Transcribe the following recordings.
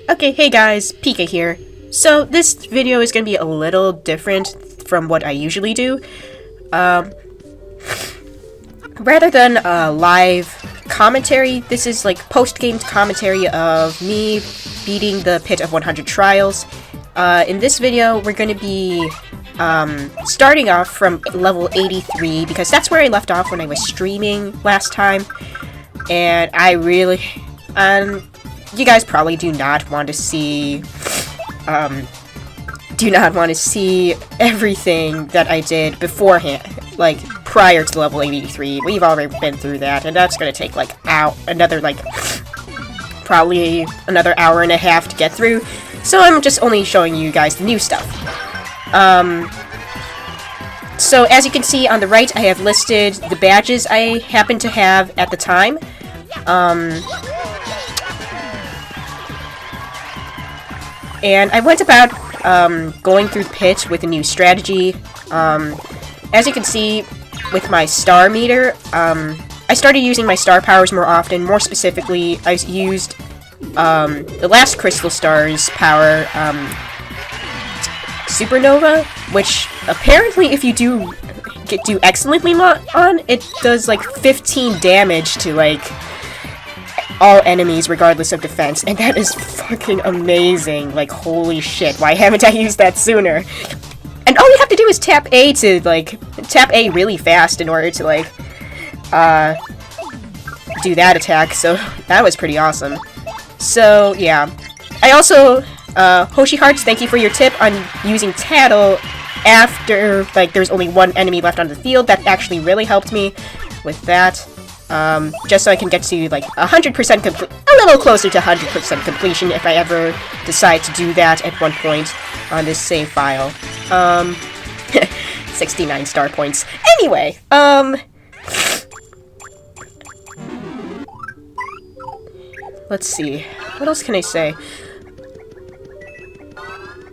Okay, hey guys, PK here. So this video is going to be a little different from what I usually do. Rather than live commentary, this is like post-game commentary of me beating the Pit of 100 Trials. In this video, we're going to be starting off from level 83, because that's where I left off when I was streaming last time. And I really... you guys probably do not want to see everything that I did beforehand, like prior to level 83. We've already been through that, and that's gonna take like probably another hour and a half to get through. So I'm just only showing you guys the new stuff. So as you can see on the right, I have listed the badges I happen to have at the time. And I went about going through the pit with a new strategy. As you can see with my star meter, I started using my star powers more often. More specifically, I used the last Crystal Star's power, Supernova, which apparently if you do excellently on, it does like 15 damage to like all enemies regardless of defense, and that is fucking amazing. Like, holy shit, why haven't I used that sooner? And all you have to do is tap A really fast in order to like do that attack, so that was pretty awesome. So yeah, I also Hoshi Hearts, thank you for your tip on using Tattle after like there's only one enemy left on the field. That actually really helped me with that. Just so I can get to, like, 100% complete, a little closer to 100% completion if I ever decide to do that at one point on this save file. 69 star points. Anyway, let's see. What else can I say?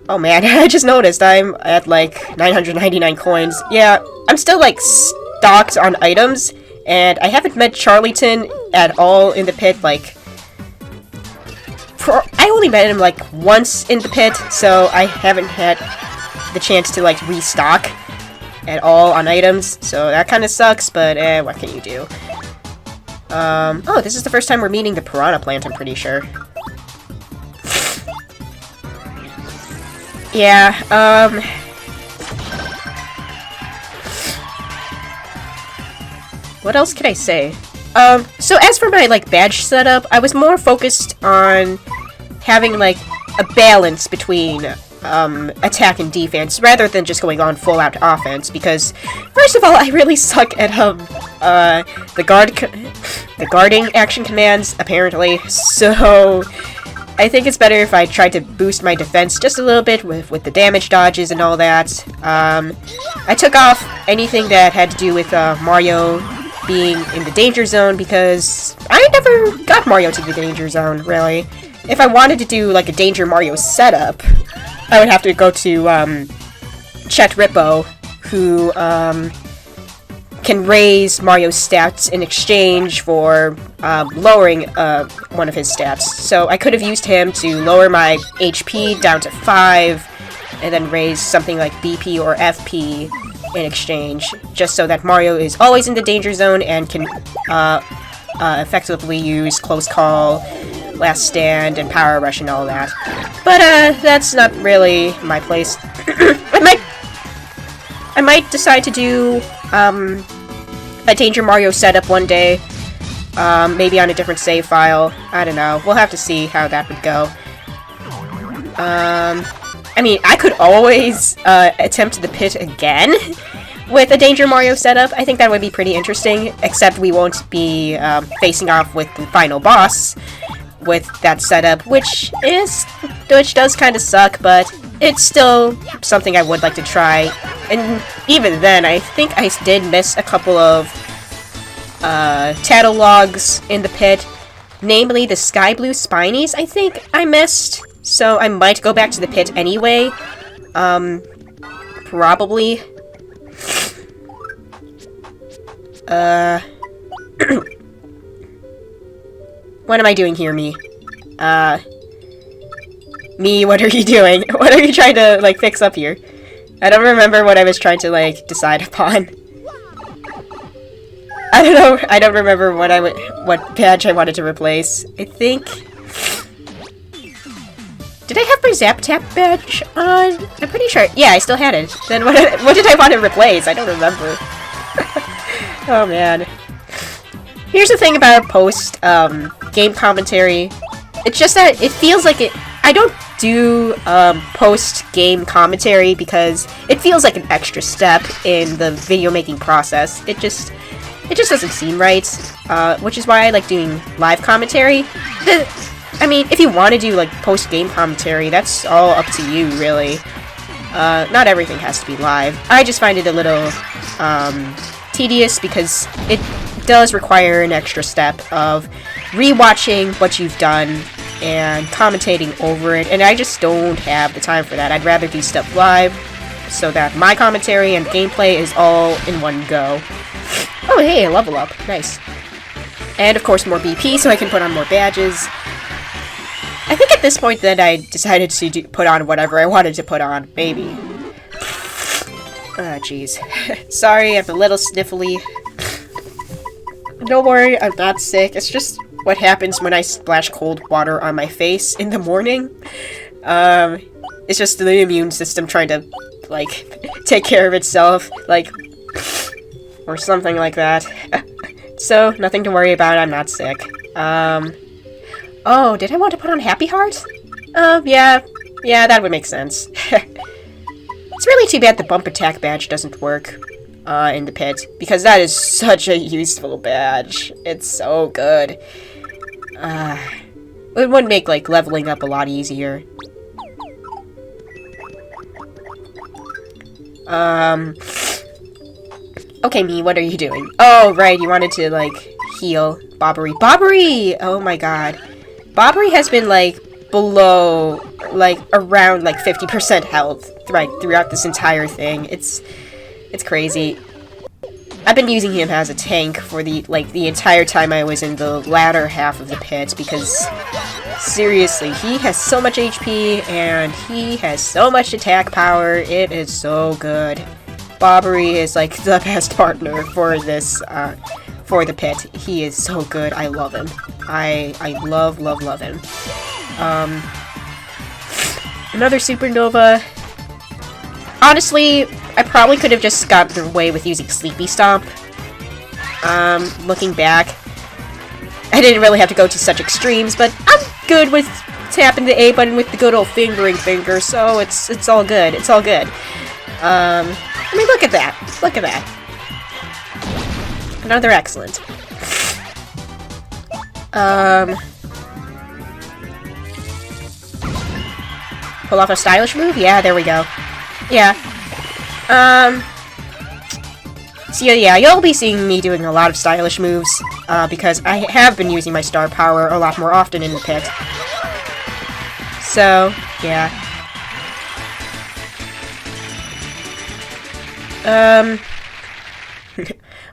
Oh man, I just noticed I'm at, like, 999 coins. Yeah, I'm still, like, stocked on items. And I haven't met Charlieton at all in the pit, like... I only met him, like, once in the pit, so I haven't had the chance to, like, restock at all on items, so that kind of sucks, but, what can you do? Oh, this is the first time we're meeting the Piranha Plant, I'm pretty sure. Yeah, what else can I say? So as for my, like, badge setup, I was more focused on having, like, a balance between, attack and defense, rather than just going on full-out offense, because, first of all, I really suck at, the guarding action commands, apparently, so I think it's better if I try to boost my defense just a little bit with the damage dodges and all that. I took off anything that had to do with, Mario being in the danger zone, because I never got Mario to the danger zone, really. If I wanted to do, like, a Danger Mario setup, I would have to go to, Chet Rippo, who, can raise Mario's stats in exchange for, lowering, one of his stats. So I could have used him to lower my HP down to 5, and then raise something like BP or FP in exchange, just so that Mario is always in the danger zone and can effectively use Close Call, Last Stand, and Power Rush and all that. But that's not really my place. I might decide to do a Danger Mario setup one day, maybe on a different save file. I don't know. We'll have to see how that would go. I mean, I could always attempt the pit again with a Danger Mario setup. I think that would be pretty interesting, except we won't be facing off with the final boss with that setup, which does kind of suck, but it's still something I would like to try. And even then, I think I did miss a couple of Tattle logs in the pit, namely the Sky Blue Spinies, I think I missed. So I might go back to the pit anyway. Probably. What am I doing here, me? Me, what are you doing? What are you trying to, like, fix up here? I don't remember what I was trying to, like, decide upon. I don't know. I don't remember what badge I wanted to replace. I think... Did I have my Zap Tap badge on? I'm pretty sure. Yeah, I still had it. Then what did I want to replace? I don't remember. Oh, man. Here's the thing about post game commentary. It's just that it feels like it. I don't do post game commentary because it feels like an extra step in the video making process. It just doesn't seem right. Which is why I like doing live commentary. I mean, if you want to do like post game commentary, that's all up to you, really. Not everything has to be live. I just find it a little tedious because it does require an extra step of rewatching what you've done and commentating over it, and I just don't have the time for that. I'd rather do stuff live so that my commentary and gameplay is all in one go. Oh hey, a level up. Nice. And of course more BP so I can put on more badges. I think at this point then I decided to put on whatever I wanted to put on. Maybe. Ah, jeez. Sorry, I'm a little sniffly. Don't worry, I'm not sick. It's just what happens when I splash cold water on my face in the morning. It's just the immune system trying to, like, take care of itself, like, or something like that. So, nothing to worry about, I'm not sick. Oh, did I want to put on Happy Heart? Yeah, that would make sense. It's really too bad the bump attack badge doesn't work. In the pit, because that is such a useful badge. It's so good. It would make, like, leveling up a lot easier. Okay, me, what are you doing? Oh, right, you wanted to, like, heal Bobbery. Bobbery! Oh my god. Bobbery has been, like, below, like, around, like, 50% health throughout this entire thing. It's crazy. I've been using him as a tank for the entire time I was in the latter half of the pit because seriously, he has so much HP and he has so much attack power. It is so good. Bobbery is like the best partner for this for the pit. He is so good. I love him. I love him. Another supernova. Honestly, I probably could have just gotten away with using Sleepy Stomp. Looking back, I didn't really have to go to such extremes, but I'm good with tapping the A button with the good old fingering finger, so it's all good. It's all good. I mean, look at that. Look at that. Another excellent. Pull off a stylish move? Yeah, there we go. Yeah. So yeah, you'll be seeing me doing a lot of stylish moves, because I have been using my star power a lot more often in the pit. So, yeah.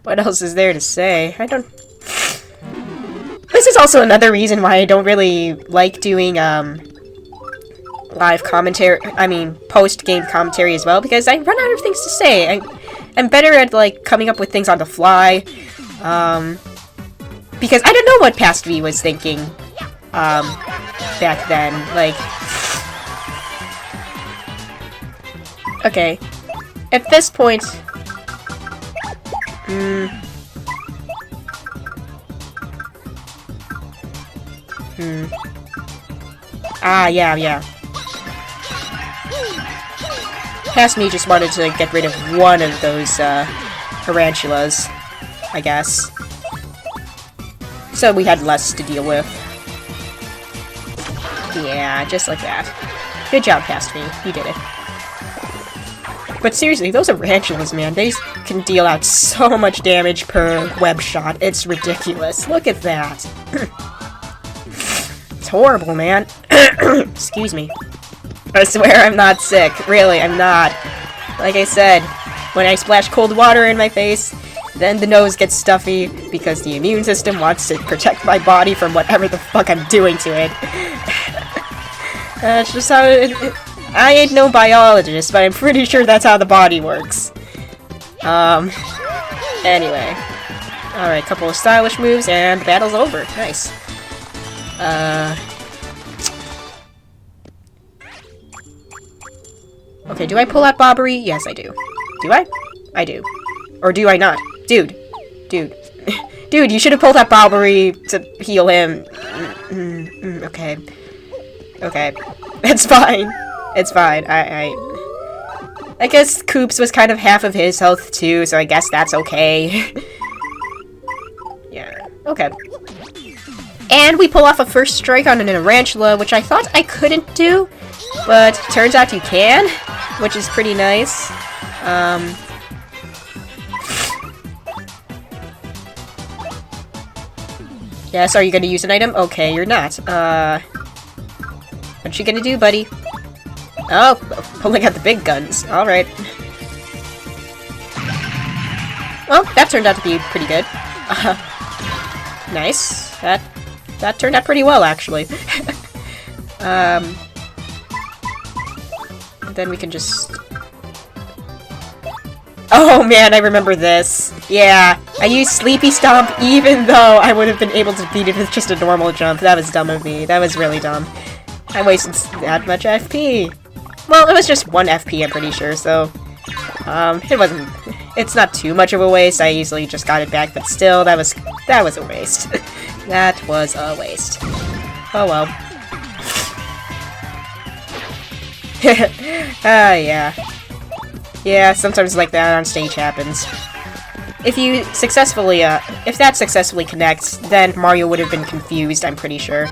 What else is there to say? I don't... This is also another reason why I don't really like doing, live commentary, I mean, post-game commentary as well, because I run out of things to say. I'm better at, like, coming up with things on the fly, because I don't know what Past V was thinking, back then, like... Okay, at this point... Ah, yeah. Past me just wanted to get rid of one of those, tarantulas, I guess. So we had less to deal with. Yeah, just like that. Good job, Past me. You did it. But seriously, those tarantulas, man, they can deal out so much damage per web shot. It's ridiculous. Look at that. It's horrible, man. Excuse me. I swear I'm not sick. Really, I'm not. Like I said, when I splash cold water in my face, then the nose gets stuffy because the immune system wants to protect my body from whatever the fuck I'm doing to it. That's just how I ain't no biologist, but I'm pretty sure that's how the body works. Anyway. Alright, couple of stylish moves, and the battle's over. Nice. Okay, do I pull out Bobbery? Yes, I do. Do I? I do. Or do I not? Dude. Dude. Dude, you should have pulled out Bobbery to heal him. Okay. Okay. It's fine. It's fine. I guess Koops was kind of half of his health too, so I guess that's okay. Yeah. Okay. And we pull off a first strike on an Tarantula, which I thought I couldn't do, but turns out you can, which is pretty nice. Yes, are you gonna use an item? Okay, you're not. What you gonna do, buddy? Oh, pulling out the big guns. Alright. Well, that turned out to be pretty good. Nice. That turned out pretty well, actually. And then we can just... Oh man, I remember this. Yeah, I used Sleepy Stomp even though I would have been able to beat it with just a normal jump. That was dumb of me. That was really dumb. I wasted that much FP. Well, it was just 1 FP, I'm pretty sure, so... it wasn't... It's not too much of a waste. I easily just got it back, but still, that was a waste. That was a waste. Oh well. Yeah. Yeah, sometimes like that on stage happens. If you successfully, if that successfully connects, then Mario would have been confused, I'm pretty sure.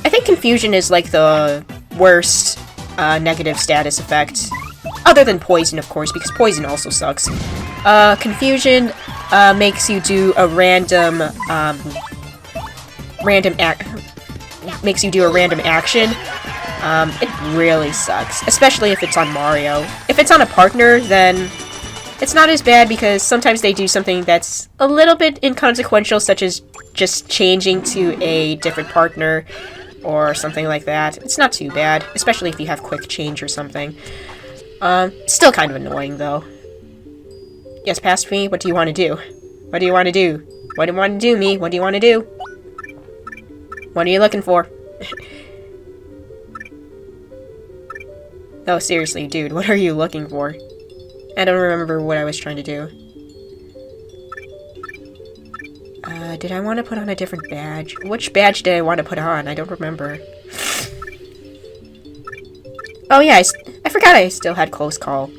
I think confusion is like the worst, negative status effect. Other than poison, of course, because poison also sucks. Confusion, makes you do a random makes you do a random action. It really sucks, especially if it's on Mario. If it's on a partner, then it's not as bad because sometimes they do something that's a little bit inconsequential, such as just changing to a different partner or something like that. It's not too bad, especially if you have quick change or something. Still kind of annoying, though. Yes, past me, what do you want to do? What do you want to do? What do you want to do, me? What do you want to do? What are you looking for? No, seriously, dude, what are you looking for? I don't remember what I was trying to do. Did I want to put on a different badge? Which badge did I want to put on? I don't remember. Oh yeah, I forgot I still had close call.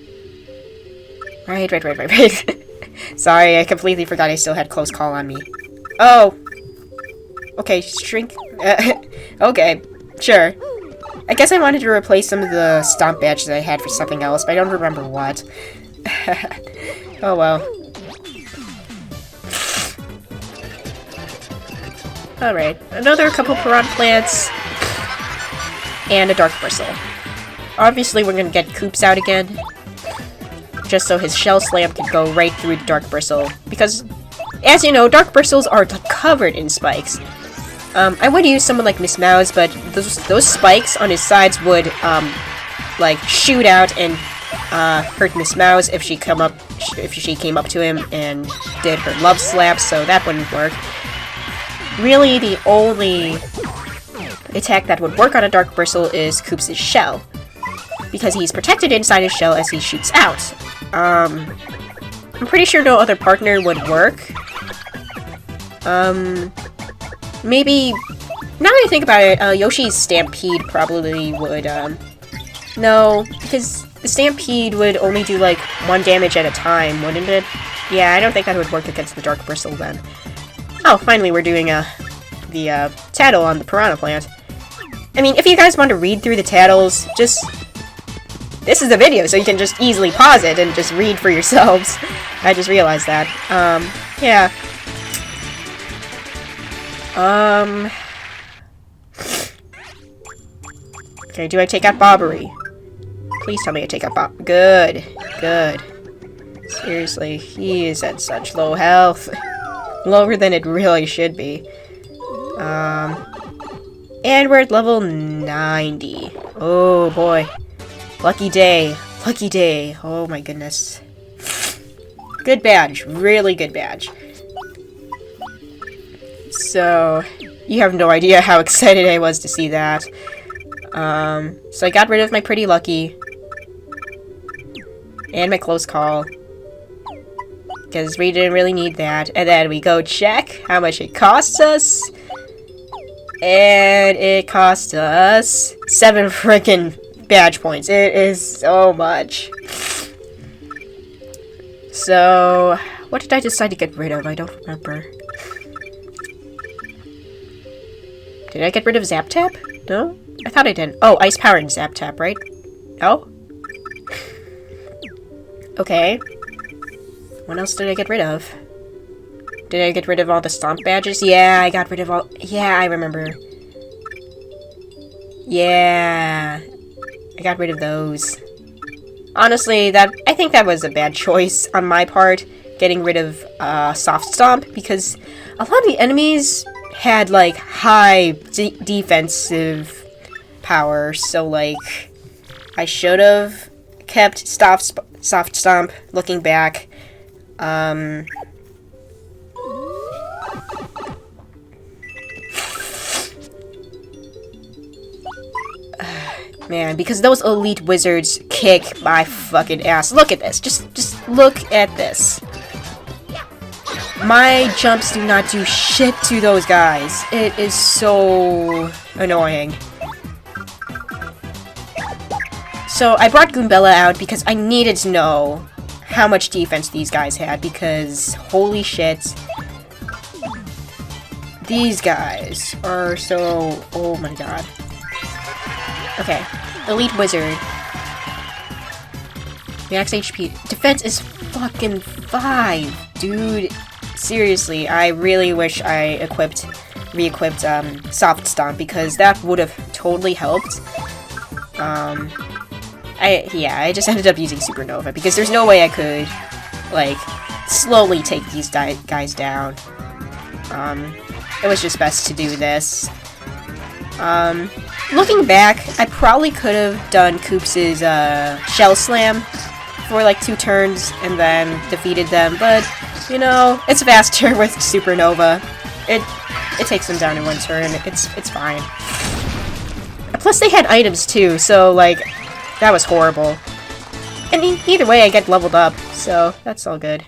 Right. Sorry, I completely forgot I still had close call on me. Oh! Okay, shrink... okay, sure. I guess I wanted to replace some of the stomp badges I had for something else, but I don't remember what. Oh well. Alright, another couple Piranha Plants, and a Dark Bristle. Obviously we're gonna get Koops out again, just so his Shell Slam can go right through the Dark Bristle, because, as you know, Dark Bristles are covered in spikes. I would use someone like Miss Mouse, but those spikes on his sides would, like, shoot out and, hurt Miss Mouse if she came up to him and did her Love Slap, so that wouldn't work. Really, the only attack that would work on a Dark Bristle is Koops' shell, because he's protected inside his shell as he shoots out. I'm pretty sure no other partner would work. Maybe, now that I think about it, Yoshi's Stampede probably would, no, because the Stampede would only do, like, 1 damage at a time, wouldn't it? Yeah, I don't think that would work against the Dark Bristle then. Oh, finally we're doing, the tattle on the Piranha Plant. I mean, if you guys want to read through the tattles, just... This is a video, so you can just easily pause it and just read for yourselves. I just realized that. Yeah. Okay, do I take out Bobbery? Please tell me I take out Bob. Good. Good. Seriously, he is at such low health. Lower than it really should be. And we're at level 90. Oh boy. Lucky day. Lucky day. Oh my goodness. Good badge. Really good badge. So, you have no idea how excited I was to see that. So I got rid of my pretty lucky. And my close call. Because we didn't really need that. And then we go check how much it costs us. And it cost us 7 freaking badge points. It is so much. So, what did I decide to get rid of? I don't remember. Did I get rid of Zap Tap? No? I thought I didn't. Oh, Ice Power and Zap Tap, right? Oh? Okay. What else did I get rid of? Did I get rid of all the Stomp badges? Yeah, I got rid of all... Yeah, I remember. Yeah. I got rid of those. Honestly, I think that was a bad choice on my part, getting rid of Soft Stomp, because a lot of the enemies had, like, high defensive power, so, like, I should have kept Soft Stomp, looking back. Man, because those elite wizards kick my fucking ass. Look at this. Just look at this. My jumps do not do shit to those guys. It is so annoying. So I brought Goombella out because I needed to know how much defense these guys had, because holy shit. These guys are so... Oh my god. Okay. Elite Wizard. Max HP. Defense is fucking 5. Dude, seriously, I really wish I re-equipped Soft Stomp, because that would have totally helped. I just ended up using Supernova, because there's no way I could, like, slowly take these guys down. It was just best to do this. Looking back, I probably could have done Koops' Shell Slam for like 2 turns and then defeated them, but, you know, it's faster with Supernova. It takes them down in 1 turn. It's fine. Plus, they had items too, so, like, that was horrible. And either way, I get leveled up, so that's all good.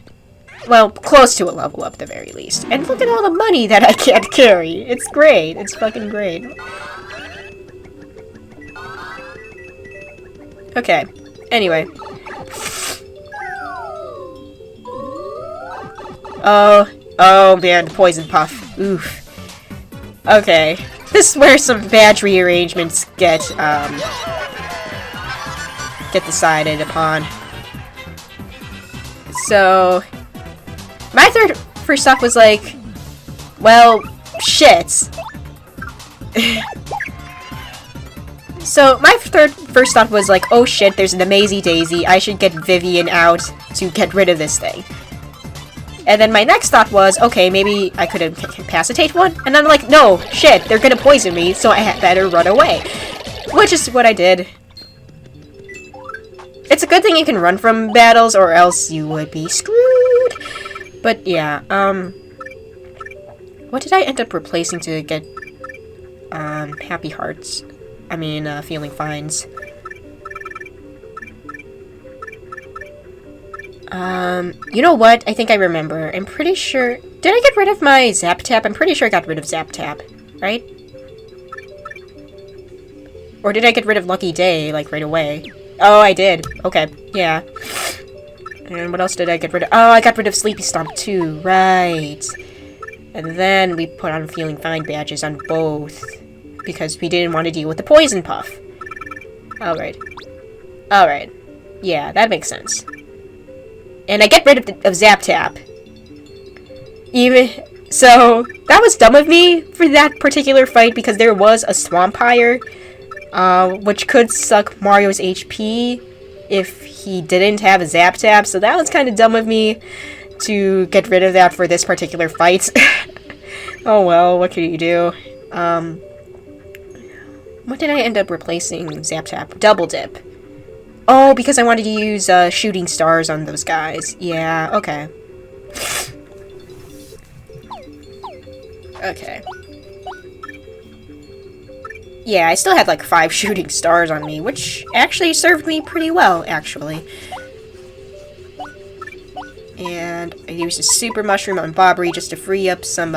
Well, close to a level up at the very least. And look at all the money that I can't carry. It's great. It's fucking great. Okay. Anyway. Oh man, Poison Puff. Oof. Okay. This is where some badge rearrangements get decided upon. So, my first off was like, well, shit. So, my first thought was like, oh shit, there's an Amazy Daisy, I should get Vivian out to get rid of this thing. And then my next thought was, okay, maybe I could incapacitate one? And I'm like, no, shit, they're gonna poison me, so I had better run away. Which is what I did. It's a good thing you can run from battles, or else you would be screwed. But yeah, what did I end up replacing to get, Happy Hearts? I mean, Feeling Fines. You know what? I think I remember. I'm pretty sure... Did I get rid of my Zap Tap? I'm pretty sure I got rid of Zap Tap, right? Or did I get rid of Lucky Day, like, right away? Oh, I did. Okay, yeah. And what else did I get rid of? Oh, I got rid of Sleepy Stomp too, right. And then we put on Feeling Fine badges on both, because we didn't want to deal with the Poison Puff. Alright. Alright. Yeah, that makes sense. And I get rid of Zap Tap. So, that was dumb of me for that particular fight, because there was a Swampire, which could suck Mario's HP if he didn't have a Zap Tap, so that was kind of dumb of me to get rid of that for this particular fight. Oh well, what can you do? What did I end up replacing Zap Tap? Double Dip. Oh, because I wanted to use shooting stars on those guys. Yeah, okay. Okay. Yeah, I still had like 5 shooting stars on me, which actually served me pretty well, actually. And I used a super mushroom on Bobbery just to free up some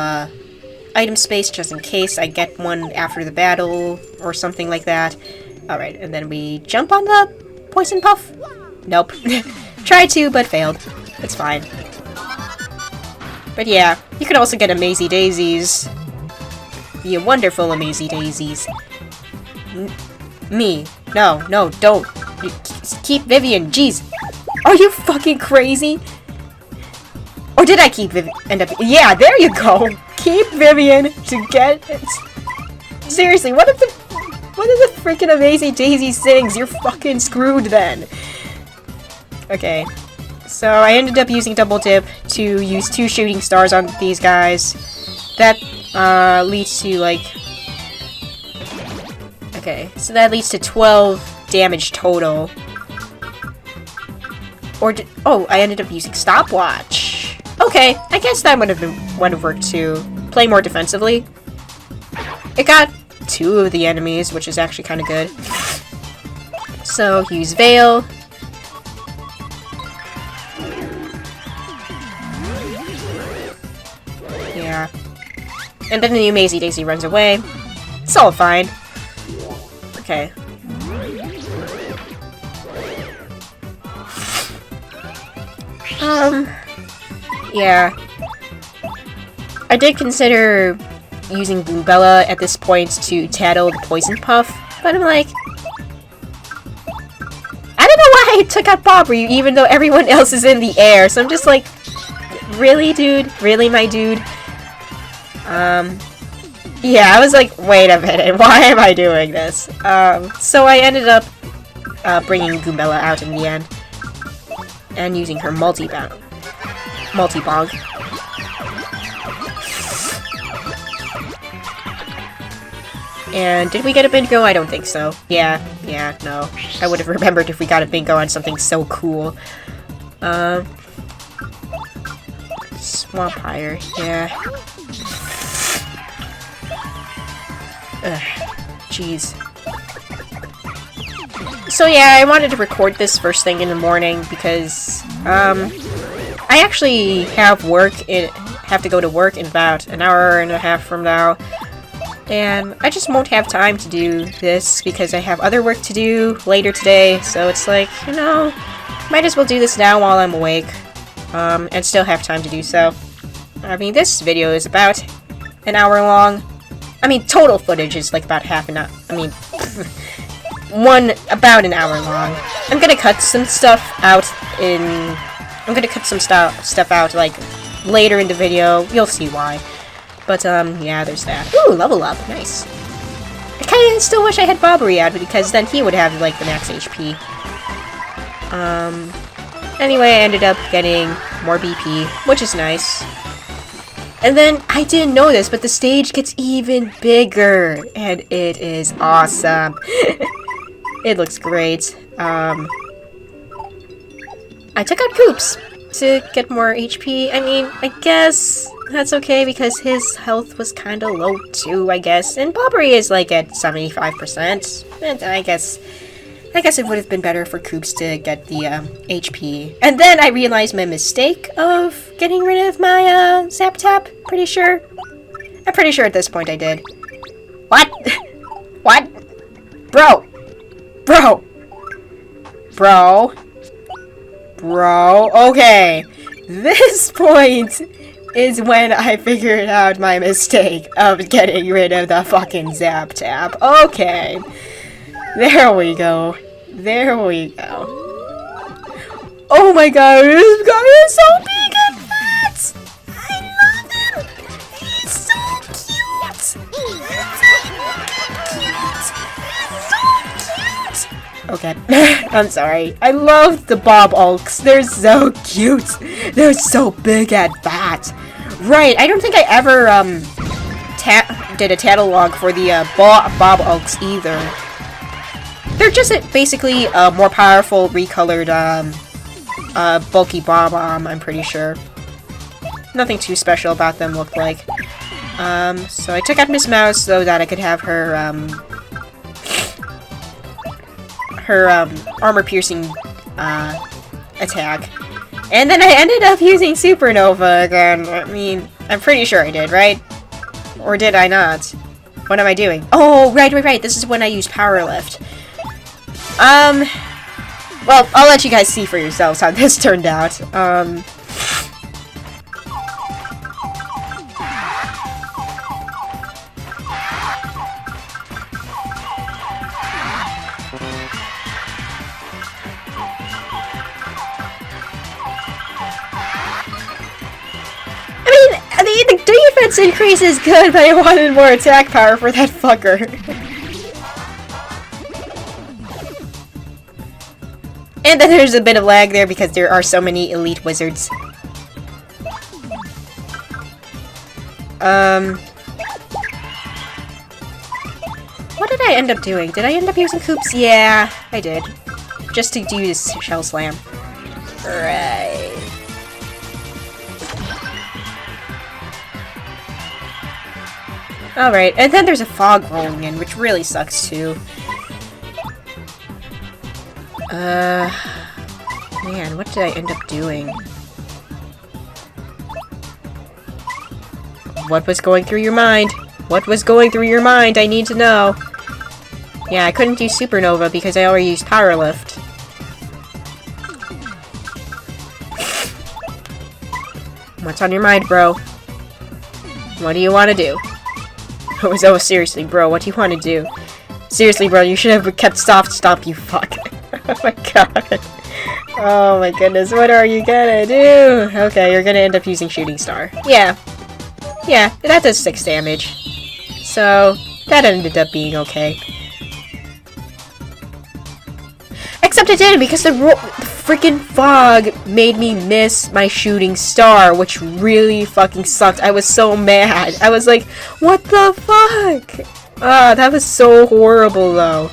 item space, just in case I get one after the battle or something like that. Alright, and then we jump on the poison puff? Nope. Tried to, but failed. It's fine. But yeah, you can also get Amazy Daisies. The wonderful Amazy Daisies. Me. No, don't. Keep Vivian, jeez. Are you fucking crazy? Or did I keep Vivian? Yeah, there you go. Keep Vivian to get it. Seriously, what if the freaking Amazy Daisy sings? You're fucking screwed then. Okay. So I ended up using Double Dip to use 2 shooting stars on these guys. That leads to like... Okay, so that leads to 12 damage total. Or oh, I ended up using Stopwatch. Okay, I guess that would have worked too. Play more defensively. It got 2 of the enemies, which is actually kind of good. So use Veil. Yeah. And then the Amazy Daisy runs away. It's all fine. Okay. Yeah. I did consider using Bluebella at this point to tattle the Poison Puff, but I'm like... I don't know why I took out Bobbery even though everyone else is in the air, so I'm just like... Really, dude? Really, my dude? Yeah, I was like, wait a minute, why am I doing this? So I ended up bringing Goombella out in the end. And using her multi-bonk. And did we get a bingo? I don't think so. Yeah, no. I would have remembered if we got a bingo on something so cool. Swampire, yeah. Ugh, jeez. So yeah, I wanted to record this first thing in the morning because, I actually have to go to work in about an hour and a half from now. And I just won't have time to do this because I have other work to do later today, so it's like, you know, might as well do this now while I'm awake, and still have time to do so. I mean, this video is about an hour long. I mean, total footage is like about half an hour. I mean, about an hour long. I'm gonna cut some stuff out stuff out, like, later in the video. You'll see why. But, yeah, there's that. Ooh, level up. Nice. I kinda still wish I had Bobbery out, because then he would have, like, the max HP. Anyway, I ended up getting more BP, which is nice. And then, I didn't know this, but the stage gets even bigger, and it is awesome. It looks great. I took out Koops to get more HP. I mean, I guess that's okay because his health was kind of low too, I guess. And Bobbery is like at 75%. And I guess it would have been better for Koops to get the HP. And then I realized my mistake of getting rid of my Zap Tap. Pretty sure. I'm pretty sure at this point I did. What? What? Bro! Okay. This point is when I figured out my mistake of getting rid of the fucking Zap Tap. Okay. There we go. Oh my god, this guy is so big and fat! I love him! He's so cute! Okay, I'm sorry. I love the Bob Ulks. They're so cute. They're so big and fat. Right, I don't think I ever did a catalog for the Bob Oaks either. They're just basically a more powerful, recolored, bulky Bob-omb, I'm pretty sure. Nothing too special about them looked like. So I took out Miss Mouse so that I could have her, armor-piercing, attack. And then I ended up using Supernova again. I mean, I'm pretty sure I did, right? Or did I not? What am I doing? Oh, right. This is when I used Power Lift. Well, I'll let you guys see for yourselves how this turned out. The defense increase is good, but I wanted more attack power for that fucker. And then there's a bit of lag there because there are so many elite wizards. What did I end up doing? Did I end up using Coops? Yeah, I did. Just to do this Shell Slam. Right. Alright, and then there's a fog rolling in, which really sucks too. Man, what did I end up doing? What was going through your mind? What was going through your mind? I need to know. Yeah, I couldn't use Supernova because I already used Power Lift. What's on your mind, bro? What do you want to do? Oh, seriously, bro, what do you want to do? Seriously, bro, you should have kept Soft Stomp, you fuck. Oh my god. Oh my goodness, what are you gonna do? Okay, you're gonna end up using Shooting Star. Yeah. Yeah, that does 6 damage. So, that ended up being okay. Except it didn't, because the freaking fog made me miss my Shooting Star, which really fucking sucked. I was so mad. I was like, what the fuck? Ah, that was so horrible, though.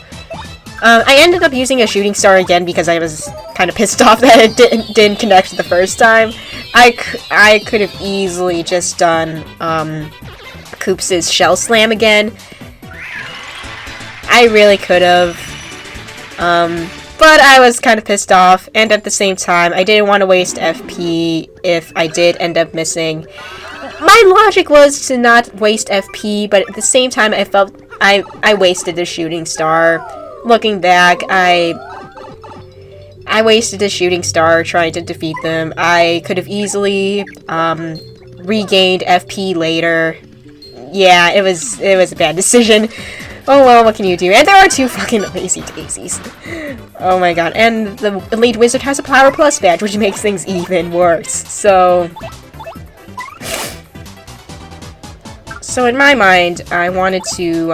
I ended up using a Shooting Star again because I was kind of pissed off that it didn't connect the first time. I could have easily just done, Coops' Shell Slam again. I really could have. But I was kind of pissed off, and at the same time, I didn't want to waste FP if I did end up missing. My logic was to not waste FP, but at the same time, I felt I wasted the Shooting Star. Looking back, I wasted a Shooting Star trying to defeat them. I could have easily regained FP later. Yeah, it was a bad decision. Oh well, what can you do? And there are 2 fucking lazy daisies. Oh my god, and the Elite Wizard has a Power Plus badge, which makes things even worse. So in my mind, I wanted to,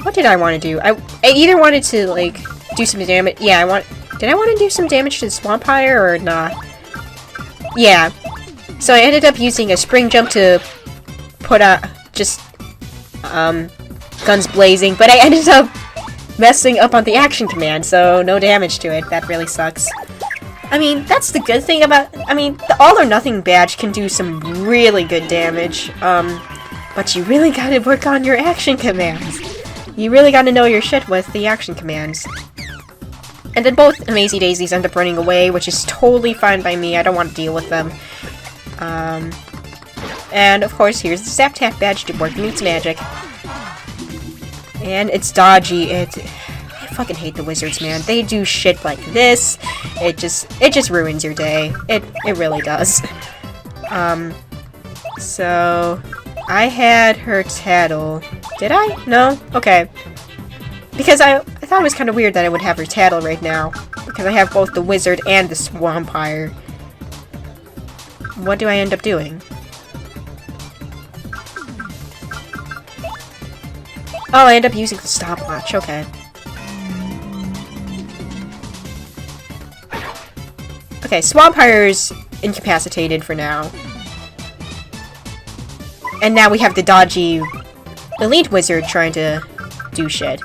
what did I want to do? I either wanted to, like, do some damage. Yeah, did I want to do some damage to the Swampire or not? Yeah. So I ended up using a Spring Jump to put out, just, guns blazing, but I ended up messing up on the action command, so no damage to it. That really sucks. I mean, that's the good thing about, I mean, the All or Nothing badge can do some really good damage, but you really gotta work on your action commands. You really gotta know your shit with the action commands. And then both Lazy Daisies end up running away, which is totally fine by me. I don't want to deal with them. And of course, here's the Zap Tap badge to work meets magic. And it's dodgy. I fucking hate the wizards, man. They do shit like this. It just ruins your day. It really does. So I had her tattle. Did I? No? Okay. Because I thought it was kind of weird that I would have her tattle right now. Because I have both the wizard and the Swampire. What do I end up doing? Oh, I end up using the stopwatch. Okay. Okay, Swampire's incapacitated for now. And now we have the dodgy Elite Wizard trying to do shit.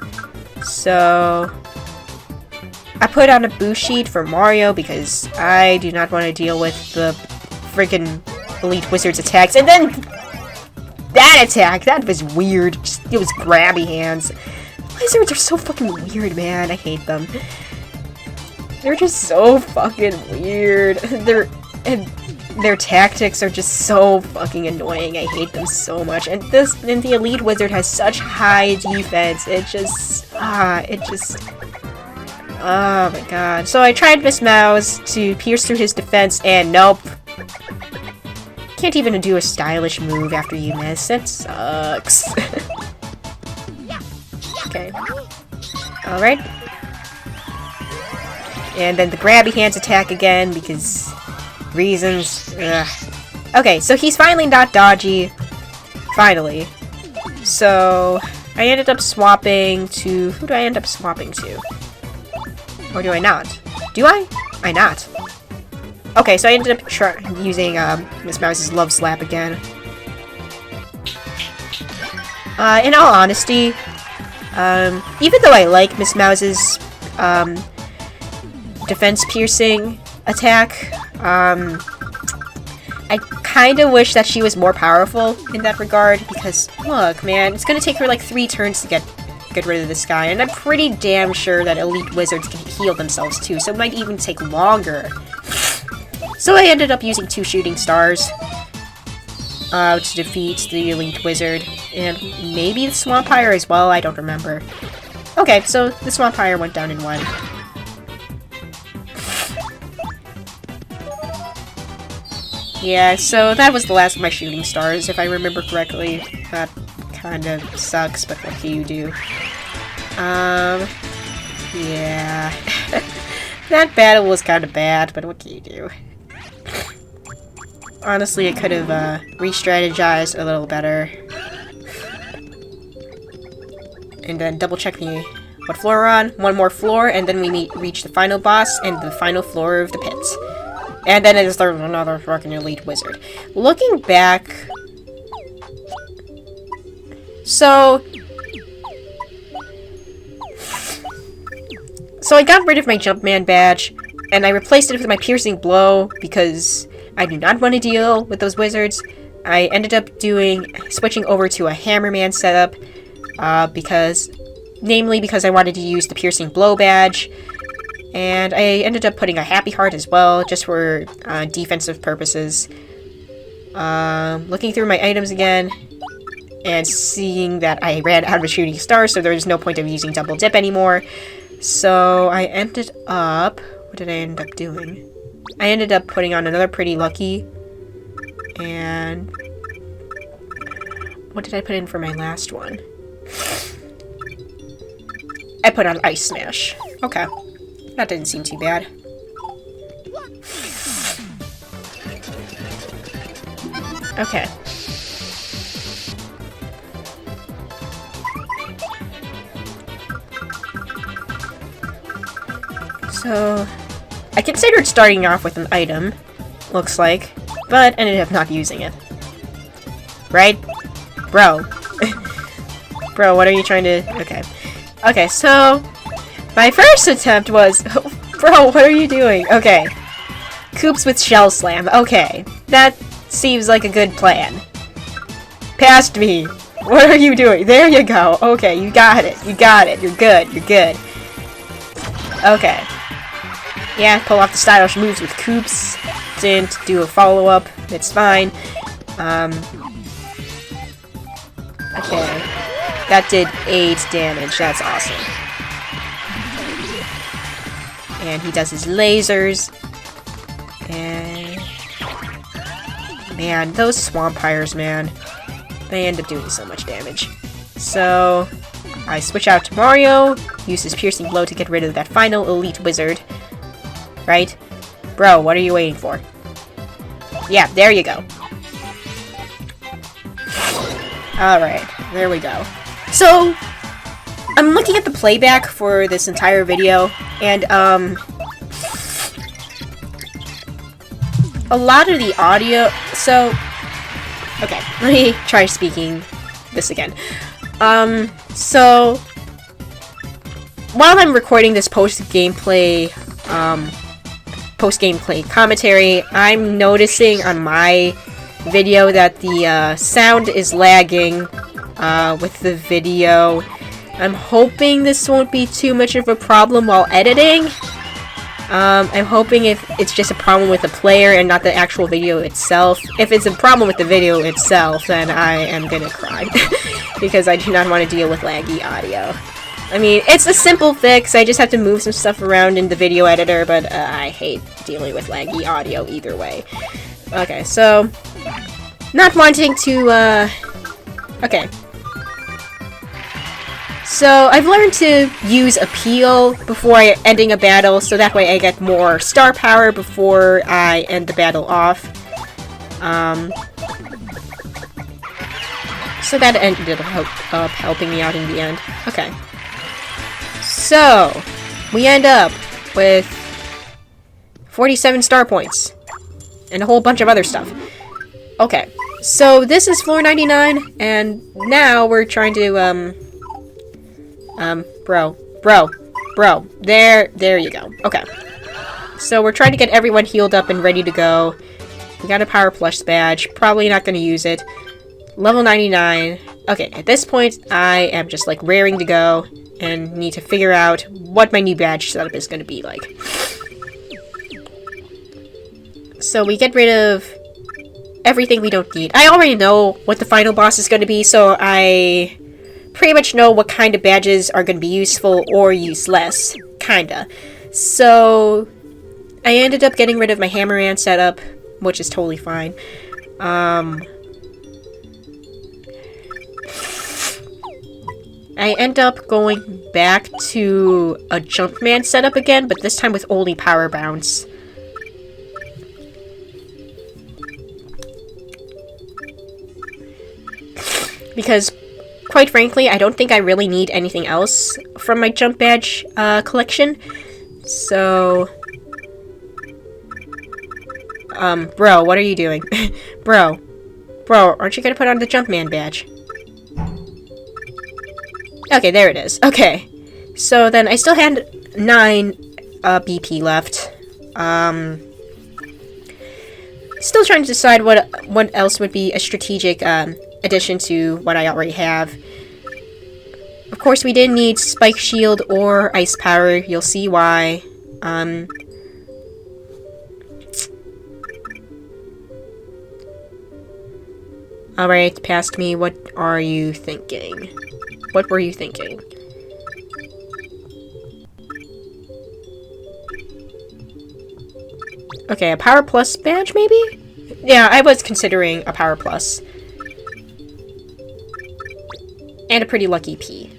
So I put on a boost sheet for Mario because I do not want to deal with the freaking Elite Wizard's attacks. And then that attack, that was weird. It was grabby hands. Wizards are so fucking weird, man. I hate them. They're just so fucking weird. Their tactics are just so fucking annoying. I hate them so much. And the Elite Wizard has such high defense. Oh my god. So I tried Miss Mouse to pierce through his defense, and nope. Can't even do a stylish move after you miss. It sucks. Okay. Alright. And then the grabby hands attack again, because reasons. Ugh. Okay, so he's finally not dodgy. Finally. So I ended up swapping to... Who do I end up swapping to? Or do I not? Do I? I not. Okay, so I ended up using Miss Mouse's Love Slap again. In all honesty, even though I like Miss Mouse's defense piercing attack, I kind of wish that she was more powerful in that regard, because look, man, it's gonna take her like 3 turns to get rid of this guy, and I'm pretty damn sure that Elite Wizards can heal themselves too, so it might even take longer. So I ended up using 2 shooting stars to defeat the Elite Wizard, and maybe the Swampire as well, I don't remember. Okay, so the Swampire went down in 1. Yeah, so that was the last of my shooting stars, if I remember correctly. That kind of sucks, but what can you do? Yeah. That battle was kind of bad, but what can you do? Honestly, I could have re-strategized a little better. And then double check what floor we're on. 1 more floor, and then we reach the final boss and the final floor of the pit. And then there's another fucking Elite Wizard. Looking back... So I got rid of my Jumpman badge, and I replaced it with my Piercing Blow, because I do not want to deal with those wizards. I ended up switching over to a Hammerman setup, because I wanted to use the Piercing Blow badge, and I ended up putting a Happy Heart as well, just for defensive purposes. Looking through my items again, and seeing that I ran out of shooting stars, so there's no point of using Double Dip anymore. So I ended up... What did I end up doing? I ended up putting on another PKLucky, and... What did I put in for my last one? I put on Ice Smash. Okay. That didn't seem too bad. Okay. So, I considered starting off with an item, looks like, but ended up not using it. Right? Bro. Bro, what are you trying to... Okay. Okay, so, my first attempt was... Bro, what are you doing? Okay. Koops with Shell Slam. Okay. That seems like a good plan. Past me. What are you doing? There you go. Okay, you got it. You got it. You're good. You're good. Okay. Yeah, pull off the stylish moves with Koops. Didn't do a follow-up. It's fine. Okay. That did 8 damage. That's awesome. And he does his lasers. And... Man, those Swampires, man. They end up doing so much damage. So... I switch out to Mario, use his Piercing Blow to get rid of that final Elite Wizard. Right? Bro, what are you waiting for? Yeah, there you go. Alright, there we go. So, I'm looking at the playback for this entire video, and, a lot of the audio... So, Okay, let me try speaking this again. So while I'm recording this post-gameplay commentary, I'm noticing on my video that the sound is lagging with the video. I'm hoping this won't be too much of a problem while editing. I'm hoping if it's just a problem with the player and not the actual video itself. If it's a problem with the video itself, then I am gonna cry. Because I do not want to deal with laggy audio. I mean, it's a simple fix, I just have to move some stuff around in the video editor, but I hate dealing with laggy audio either way. Okay, so not wanting to, okay. So, I've learned to use Appeal before ending a battle, so that way I get more star power before I end the battle off. So that ended up helping me out in the end. Okay. So, we end up with 47 star points. And a whole bunch of other stuff. Okay. So, this is floor 99, and now we're trying to, bro. There you go. Okay. So we're trying to get everyone healed up and ready to go. We got a Power Plus badge. Probably not going to use it. Level 99. Okay, at this point, I am just, like, raring to go and need to figure out what my new badge setup is going to be like. So we get rid of everything we don't need. I already know what the final boss is going to be, so I pretty much know what kind of badges are going to be useful or useless. Kinda. So, I ended up getting rid of my Hammerman setup, which is totally fine. I end up going back to a Jumpman setup again, but this time with only Power Bounce. Because quite frankly, I don't think I really need anything else from my jump badge collection. So, bro, what are you doing? Bro, aren't you gonna put on the Jumpman badge? Okay, there it is. Okay, so then I still had 9 BP left. Still trying to decide what else would be a strategic addition to what I already have. Of course, we didn't need Spike Shield or Ice Power. You'll see why. Alright, past me. What are you thinking? What were you thinking? Okay, a Power Plus badge, maybe? Yeah, I was considering a Power Plus. And a Pretty Lucky P.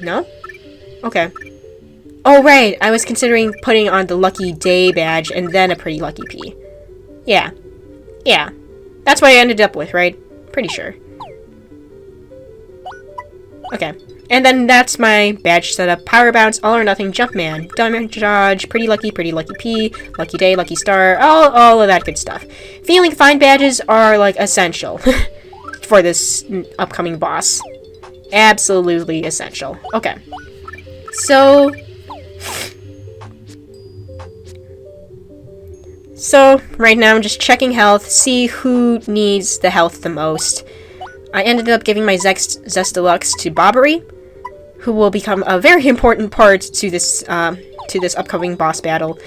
No? Okay. Oh, right! I was considering putting on the Lucky Day badge and then a Pretty Lucky P. Yeah. Yeah. That's what I ended up with, right? Pretty sure. Okay. And then that's my badge setup. Power Bounce, All or Nothing, Jumpman, Damage Dodge, Pretty Lucky P, Lucky Day, Lucky Star, all of that good stuff. Feeling Fine badges are, like, essential for this upcoming boss. Absolutely essential. Okay. So, right now I'm just checking health, see who needs the health the most. I ended up giving my Zest Deluxe to Bobbery, who will become a very important part to this upcoming boss battle.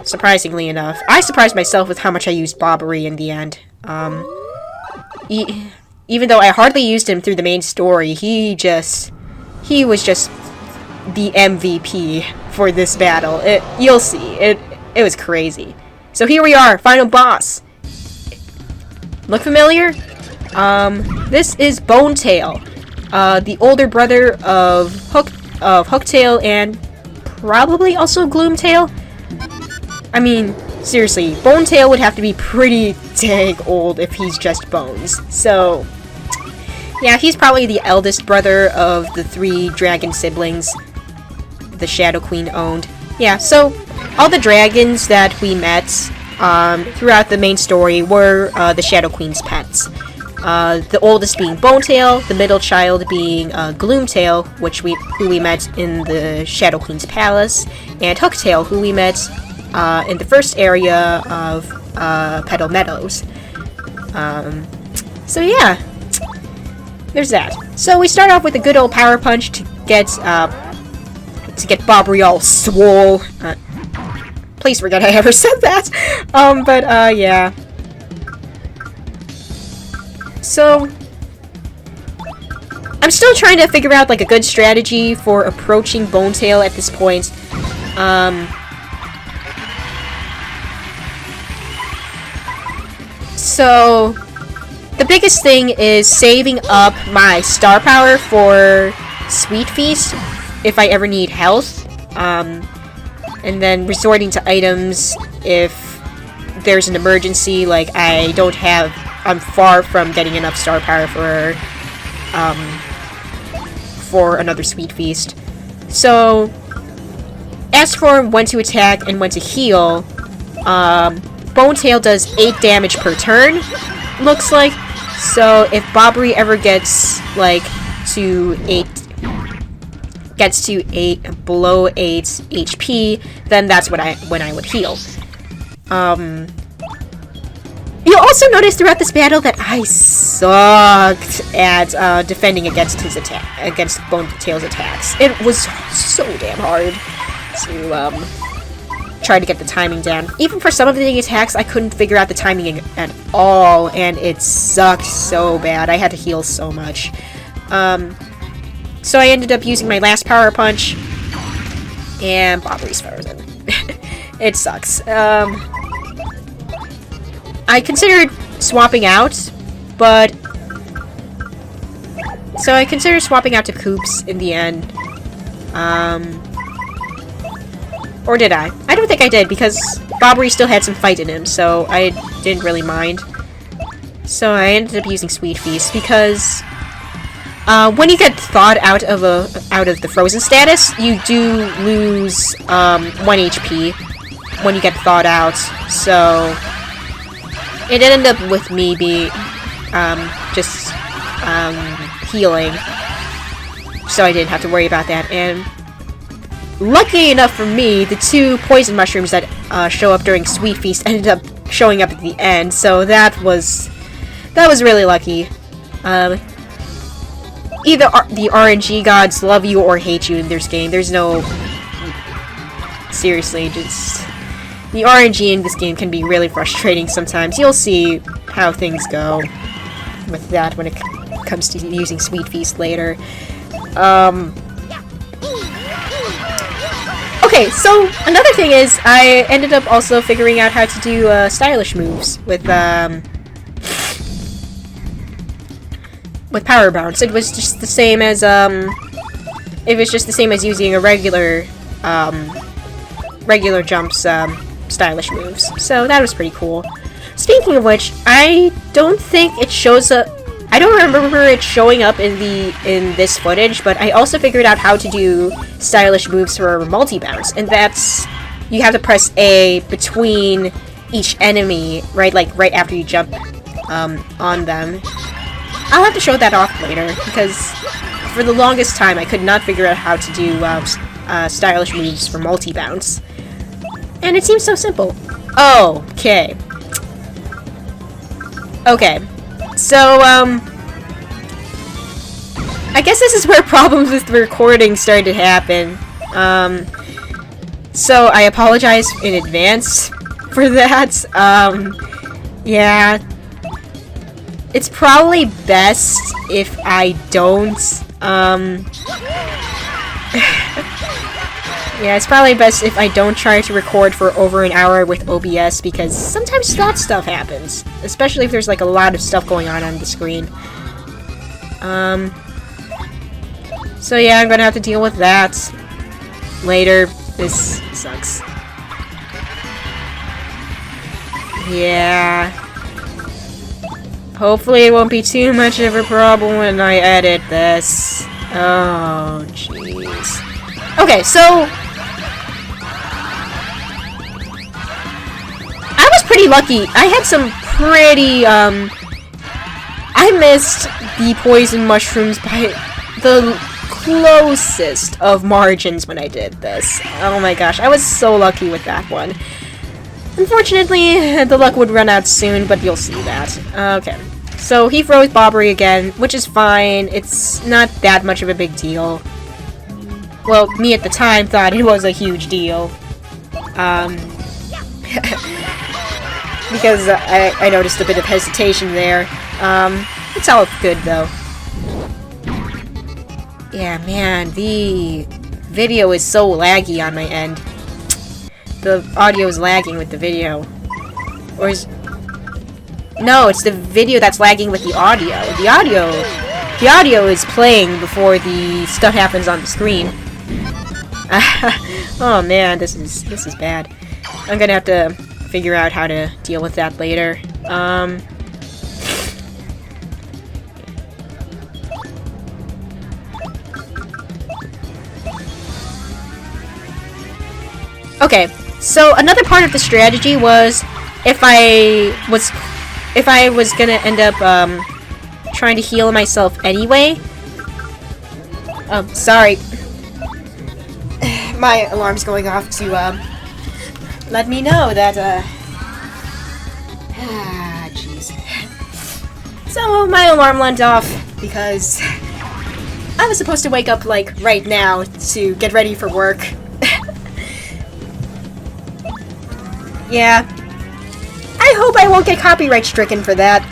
Surprisingly enough. I surprised myself with how much I used Bobbery in the end. Even though I hardly used him through the main story, he was just the MVP for this battle. You'll see. It was crazy. So here we are, final boss. Look familiar? This is Bonetail, the older brother of Hooktail and probably also Gloomtail. I mean, seriously, Bonetail would have to be pretty dang old if he's just bones. So, yeah, he's probably the eldest brother of the 3 dragon siblings the Shadow Queen owned. Yeah, so all the dragons that we met throughout the main story were the Shadow Queen's pets. The oldest being Bonetail, the middle child being Gloomtail, who we met in the Shadow Queen's palace, and Hooktail, who we met in the first area of Petal Meadows. So yeah, there's that. So we start off with a good old power punch to get Bobbery all swole. Please forget I ever said that. Yeah. So I'm still trying to figure out like a good strategy for approaching Bonetail at this point. So the biggest thing is saving up my star power for Sweet Feast if I ever need health, and then resorting to items if there's an emergency, like I'm far from getting enough star power for another Sweet Feast. So as for when to attack and when to heal, Bonetail does 8 damage per turn, looks like. So if Bobbery ever gets to below 8 HP, then that's when I would heal. You'll also notice throughout this battle that I sucked at defending against Bonetail's attacks. It was so damn hard to try to get the timing down. Even for some of the attacks, I couldn't figure out the timing at all, and it sucked so bad. I had to heal so much. So I ended up using my last power punch, and Bobbery's frozen. It sucks. I considered swapping out, to Koops in the end. Or did I? I don't think I did, because Bobbery still had some fight in him, so I didn't really mind. So I ended up using Sweet Feast, because when you get thawed out of the frozen status, you do lose 1 HP when you get thawed out. So it ended up with me just healing, so I didn't have to worry about that. And lucky enough for me, the 2 poison mushrooms that show up during Sweet Feast ended up showing up at the end, so that was really lucky. Either the RNG gods love you or hate you in this game. There's no... Seriously, just... The RNG in this game can be really frustrating sometimes. You'll see how things go with that when it comes to using Sweet Feast later. Okay, so another thing is I ended up also figuring out how to do stylish moves with Power Bounce. It was just the same as using a regular jumps stylish moves. So that was pretty cool. Speaking of which, I don't think it shows up. I don't remember it showing up in this footage, but I also figured out how to do stylish moves for multi-bounce, and that's you have to press A between each enemy, right after you jump on them. I'll have to show that off later, because for the longest time I could not figure out how to do stylish moves for multi-bounce. And it seems so simple. Okay. So, I guess this is where problems with the recording started to happen. So I apologize in advance for that. Yeah. It's probably best if I don't, yeah, it's probably best if I don't try to record for over an hour with OBS, because sometimes that stuff happens. Especially if there's, a lot of stuff going on the screen. So yeah, I'm gonna have to deal with that later. This sucks. Yeah. Hopefully it won't be too much of a problem when I edit this. Oh, jeez. Okay, so... pretty lucky. I had some pretty, I missed the poison mushrooms by the closest of margins when I did this. Oh my gosh, I was so lucky with that one. Unfortunately, the luck would run out soon, but you'll see that. Okay. So he throws Bobbery again, which is fine. It's not that much of a big deal. Well, me at the time thought it was a huge deal. Because I noticed a bit of hesitation there. It's all good, though. Yeah, man, the video is so laggy on my end. The audio is lagging with the video. Or is... No, it's the video that's lagging with the audio. The audio is playing before the stuff happens on the screen. Oh man, this is bad. I'm gonna have to figure out how to deal with that later. Okay, so another part of the strategy was if I was gonna end up trying to heal myself anyway. Sorry. My alarm's going off to let me know that jeez. So my alarm went off because I was supposed to wake up like right now to get ready for work. Yeah. I hope I won't get copyright stricken for that.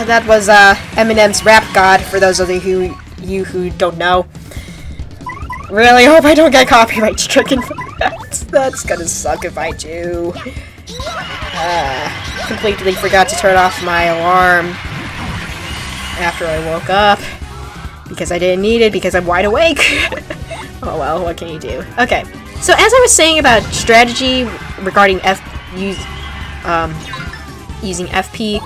That was Eminem's Rap God, for those of you who don't know. Really hope I don't get copyright stricken for that. That's gonna suck if I do. Completely forgot to turn off my alarm after I woke up. Because I didn't need it, because I'm wide awake. Oh well, what can you do? Okay, so as I was saying about strategy regarding using FP,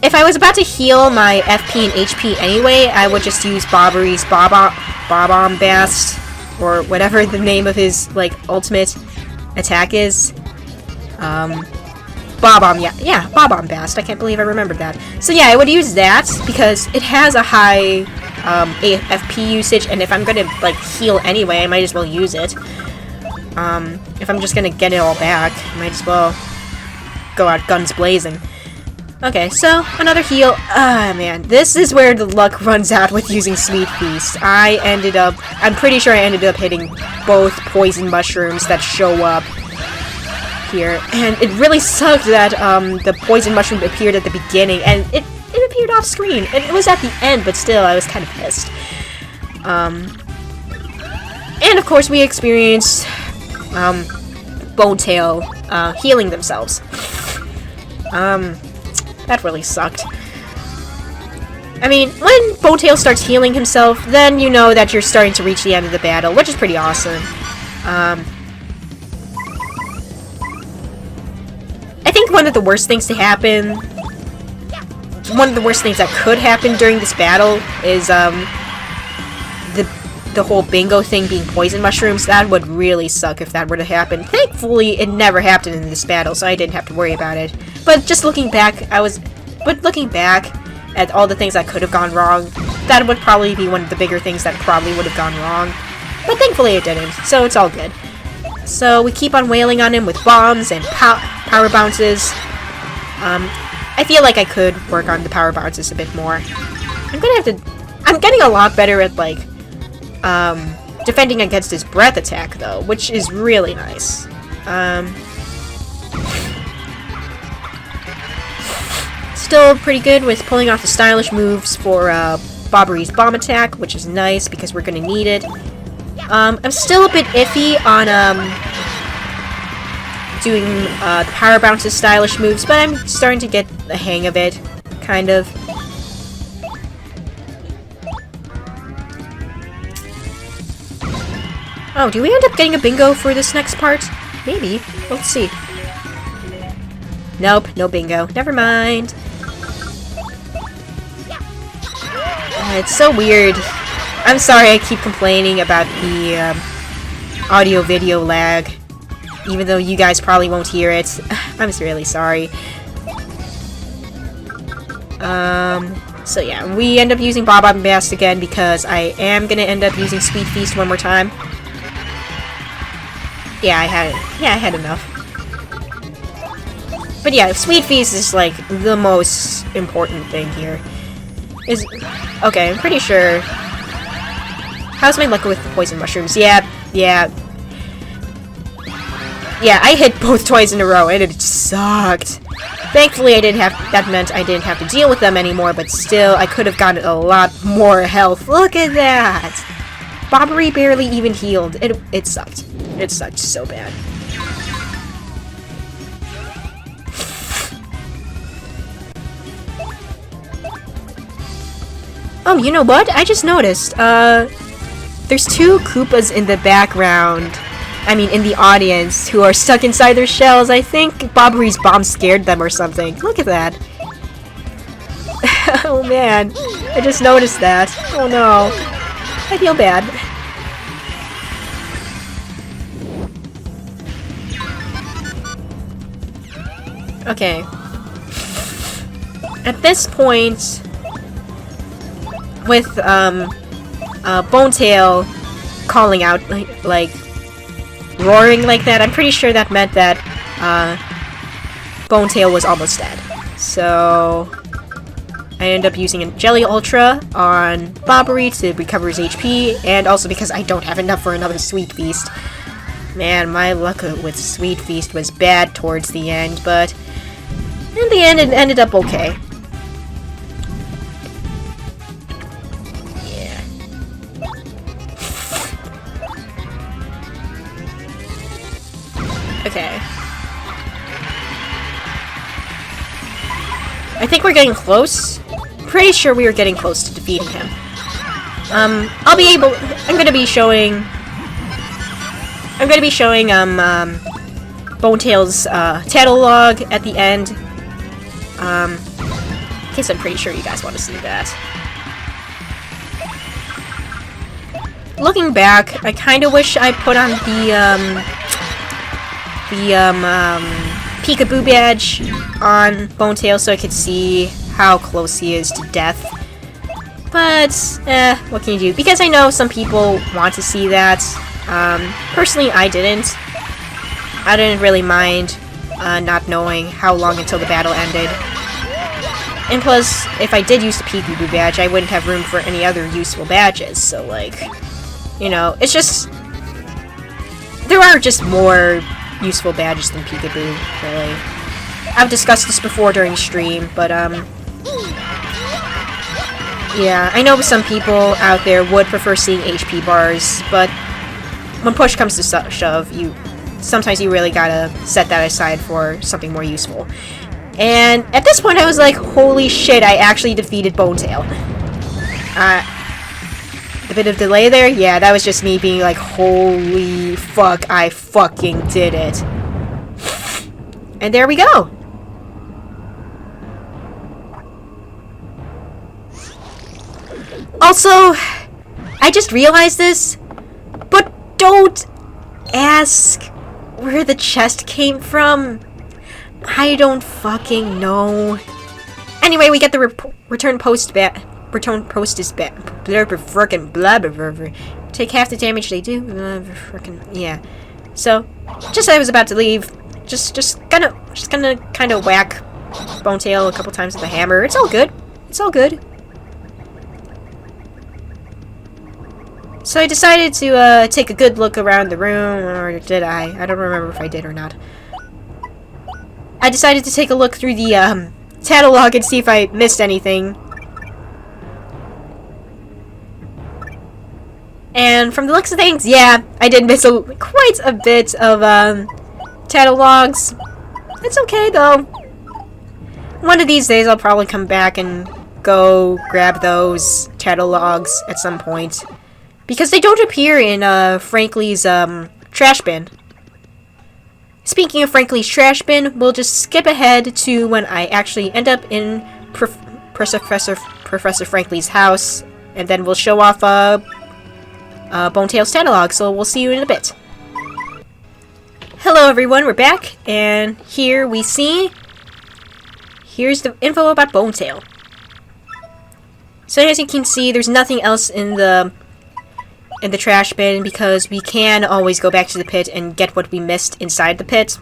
if I was about to heal my FP and HP anyway, I would just use Bobbery's Bob-Omb-Bast, or whatever the name of his, like, ultimate attack is. Bob-Omb-Bast. I can't believe I remembered that. So yeah, I would use that, because it has a high, FP usage, and if I'm gonna, like, heal anyway, I might as well use it. If I'm just gonna get it all back, I might as well go out guns blazing. Okay, so, another heal. Man, this is where the luck runs out with using Sweet Feast. I'm pretty sure I ended up hitting both poison mushrooms that show up here, and it really sucked that, the poison mushroom appeared at the beginning, and it appeared off screen, and it was at the end, but still, I was kind of pissed. And of course, we experienced, Bonetail, healing themselves. That really sucked. I mean, when Bonetail starts healing himself, then you know that you're starting to reach the end of the battle, which is pretty awesome. I think one of the worst things that could happen during this battle is, the whole bingo thing being poison mushrooms. That would really suck if that were to happen. Thankfully, it never happened in this battle, so I didn't have to worry about it. But just looking back, looking back at all the things that could have gone wrong, that would probably be one of the bigger things that probably would have gone wrong. But thankfully it didn't, so it's all good. So we keep on wailing on him with bombs and power bounces. I feel like I could work on the power bounces a bit more. I'm getting a lot better at, like, defending against his breath attack, though, which is really nice. Still pretty good with pulling off the stylish moves for Bobbery's bomb attack, which is nice because we're gonna need it. I'm still a bit iffy on doing the power bounces stylish moves, but I'm starting to get the hang of it, kind of. Oh, do we end up getting a bingo for this next part? Maybe. Let's see. Nope, no bingo. Never mind. It's so weird. I'm sorry I keep complaining about the audio-video lag. even though you guys probably won't hear it. I'm just really sorry. So yeah, we end up using Bob Bombast again because I am gonna end up using Sweet Feast one more time. Yeah, I had enough. But yeah, Sweet Feast is like the most important thing here. Okay, I'm pretty sure. How's my luck with the poison mushrooms? Yeah, I hit both twice in a row and it sucked. Thankfully, that meant I didn't have to deal with them anymore, but still, I could have gotten a lot more health. Look at that! Bobbery barely even healed. It sucked. It sucked so bad. Oh, you know what? I just noticed, there's two Koopas in the background. I mean, in the audience, who are stuck inside their shells. I think Bobbery's bomb scared them or something. Look at that. Oh man, I just noticed that. Oh no. I feel bad. Okay. At this point, with Bonetail calling out like roaring like that, I'm pretty sure that meant that Bonetail was almost dead. So I end up using a Jelly Ultra on Bobbery to recover his HP, and also because I don't have enough for another Sweet Feast. Man, my luck with Sweet Feast was bad towards the end, but in the end it ended up okay. Okay. I think we're getting close. Pretty sure we are getting close to defeating him. I'm gonna be showing Bonetail's catalog at the end. In case I'm pretty sure you guys want to see that. Looking back, I kinda wish I put on the Peekaboo badge on Bonetail so I could see how close he is to death. But, what can you do? Because I know some people want to see that. Personally, I didn't. I didn't really mind not knowing how long until the battle ended. And plus, if I did use the Peekaboo badge, I wouldn't have room for any other useful badges. So, like, you know, it's just... there are just more useful badges than Peekaboo, really. I've discussed this before during stream, but, yeah, I know some people out there would prefer seeing HP bars, but when push comes to shove, sometimes you really gotta set that aside for something more useful. And at this point, I was like, holy shit, I actually defeated Bonetail. A bit of delay there? Yeah, that was just me being like, holy fuck, I fucking did it. And there we go. Also, I just realized this, but don't ask where the chest came from. I don't fucking know. Anyway, we get the return post back. Return post is back. Frickin' blah blah blah. Take half the damage they do. Frickin' yeah. So, just as I was about to leave, just gonna kind of whack Bonetail a couple times with the hammer. It's all good. It's all good. So I decided to take a good look around the room, or did I? I don't remember if I did or not. I decided to take a look through the catalog and see if I missed anything. And from the looks of things, yeah, I did miss quite a bit of catalogs. It's okay though. One of these days I'll probably come back and go grab those catalogs at some point. Because they don't appear in Frankly's trash bin. Speaking of Frankly's trash bin, we'll just skip ahead to when I actually end up in Professor Frankly's house, and then we'll show off Bonetail's catalog, so we'll see you in a bit. Hello everyone, we're back, and here we see... Here's the info about Bonetail. So as you can see, there's nothing else in the trash bin because we can always go back to the pit and get what we missed inside the pit.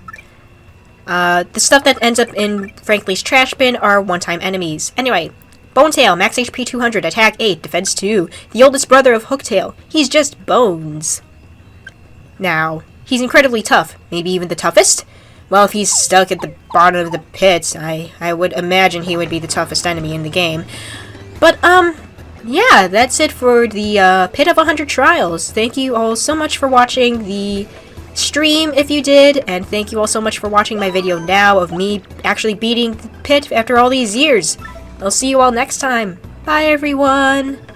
The stuff that ends up in Frankly's trash bin are one-time enemies. Anyway, Bonetail, max HP 200, attack 8, defense 2. The oldest brother of Hooktail. He's just Bones. Now, he's incredibly tough. Maybe even the toughest? Well, if he's stuck at the bottom of the pit, I would imagine he would be the toughest enemy in the game. But, yeah, that's it for the, Pit of 100 Trials. Thank you all so much for watching the stream, if you did, and thank you all so much for watching my video now of me actually beating the pit after all these years. I'll see you all next time. Bye, everyone!